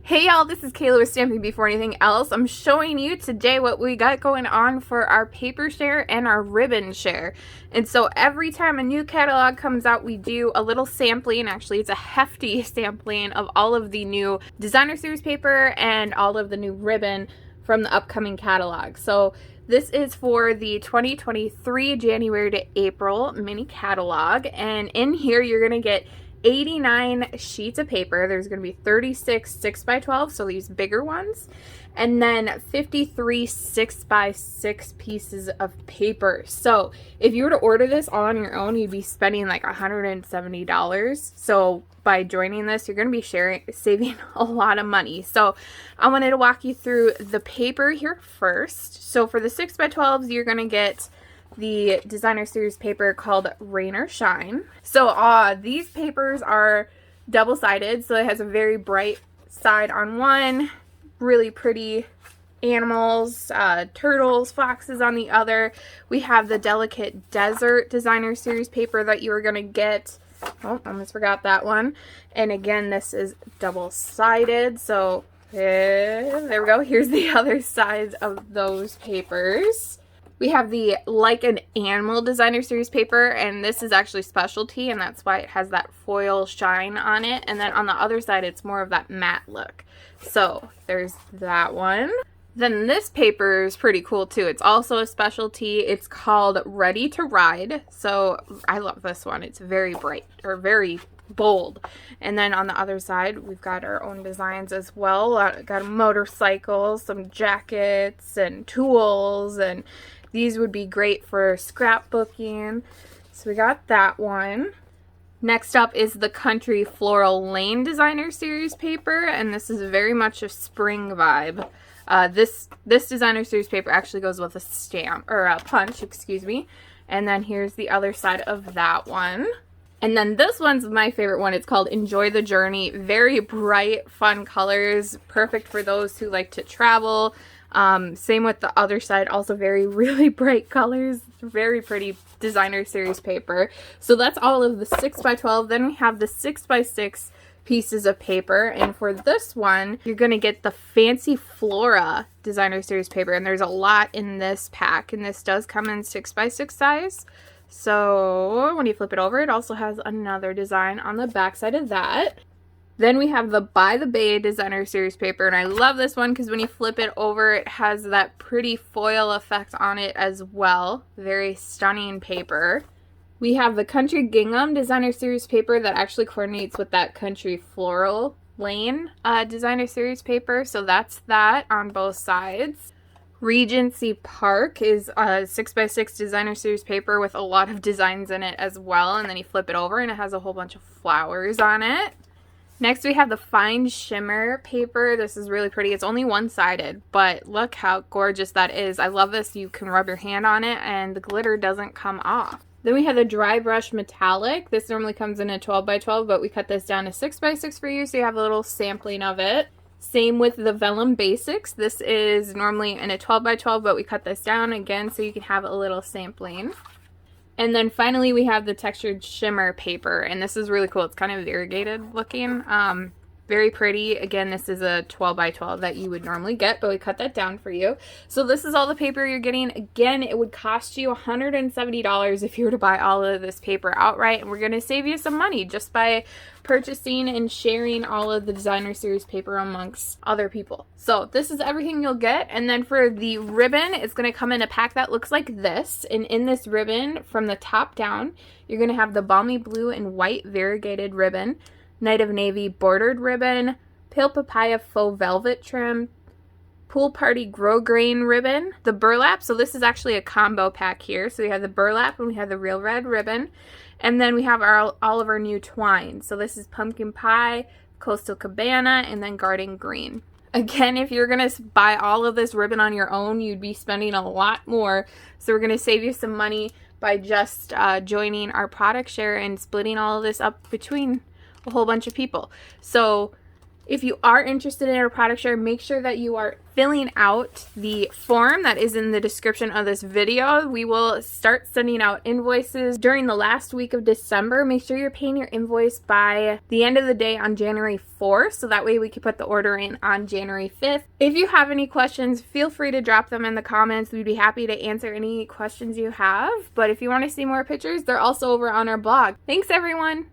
Hey y'all, this is Kayla with Stamping Before Anything Else. I'm showing you today what we got going on for our paper share and our ribbon share. And so every time a new catalog comes out, we do a little sampling. Actually, it's a hefty sampling of all of the new designer series paper and all of the new ribbon from the upcoming catalog. So this is for the 2023 January to April mini catalog. And in here, you're going to get 89 sheets of paper. There's going to be 36 6x12, so these bigger ones, and then 53 6x6 pieces of paper. So if you were to order this all on your own, you'd be spending like $170. So by joining this, you're going to be saving a lot of money. So I wanted to walk you through the paper here first. So for the 6x12s, you're going to get the designer series paper called Rain or Shine. So these papers are double-sided, so it has a very bright side on one, really pretty animals, turtles, foxes on the other. We have the Delicate Desert designer series paper that you are going to get. Oh, almost forgot that one. And again, this is double-sided, so there we go. Here's the other side of those papers. We have the Like an Animal designer series paper, and this is actually specialty, and that's why it has that foil shine on it. And then on the other side, it's more of that matte look. So there's that one. Then this paper is pretty cool too. It's also a specialty. It's called Ready to Ride. So I love this one. It's very bright, or very bold. And then on the other side, we've got our own designs as well. Got a motorcycle, some jackets, and tools, and these would be great for scrapbooking. So we got that one. Next up is the Country Floral Lane designer series paper, and this is very much a spring vibe. This designer series paper actually goes with a stamp, or a punch, excuse me. And then here's the other side of that one. And then this one's my favorite one. It's called Enjoy the Journey. Very bright, fun colors, perfect for those who like to travel. Same with the other side, also really bright colors, very pretty designer series paper. So that's all of the 6x12. Then we have the 6x6 pieces of paper, and for this one, you're going to get the Fancy Flora designer series paper, and there's a lot in this pack, and this does come in 6x6 size. So when you flip it over, it also has another design on the back side of that. Then we have the By the Bay designer series paper, and I love this one because when you flip it over, it has that pretty foil effect on it as well. Very stunning paper. We have the Country Gingham designer series paper that actually coordinates with that Country Floral Lane designer series paper, so that's that on both sides. Regency Park is a 6x6 designer series paper with a lot of designs in it as well, and then you flip it over and it has a whole bunch of flowers on it. Next, we have the Fine Shimmer paper. This is really pretty. It's only one-sided, but look how gorgeous that is. I love this. You can rub your hand on it, and the glitter doesn't come off. Then we have the Dry Brush Metallic. This normally comes in a 12x12, but we cut this down to 6x6 for you, so you have a little sampling of it. Same with the Vellum Basics. This is normally in a 12x12, but we cut this down again, so you can have a little sampling. And then finally, we have the Textured Shimmer paper, and this is really cool. It's kind of variegated looking, very pretty. Again, this is a 12x12 that you would normally get, but we cut that down for you. So this is all the paper you're getting. Again, it would cost you $170 if you were to buy all of this paper outright, and we're going to save you some money just by purchasing and sharing all of the designer series paper amongst other people. So this is everything you'll get. And then for the ribbon, it's going to come in a pack that looks like this. And in this ribbon, from the top down, you're going to have the Balmy Blue and White variegated ribbon, Night of Navy bordered ribbon, Pale Papaya faux velvet trim, Pool Party grosgrain ribbon, the burlap. So this is actually a combo pack here. So we have the burlap and we have the real red ribbon. And then we have all of our new twine. So this is Pumpkin Pie, Coastal Cabana, and then Garden Green. Again, if you're going to buy all of this ribbon on your own, you'd be spending a lot more. So we're going to save you some money by just joining our product share and splitting all of this up between a whole bunch of people. So If you are interested in a product share, make sure that you are filling out the form that is in the description of this video. We will start sending out invoices during the last week of December. Make sure you're paying your invoice by the end of the day on January 4th, so that way we can put the order in on January 5th. If you have any questions, feel free to drop them in the comments. We'd be happy to answer any questions you have. But if you want to see more pictures, they're also over on our blog. Thanks, everyone!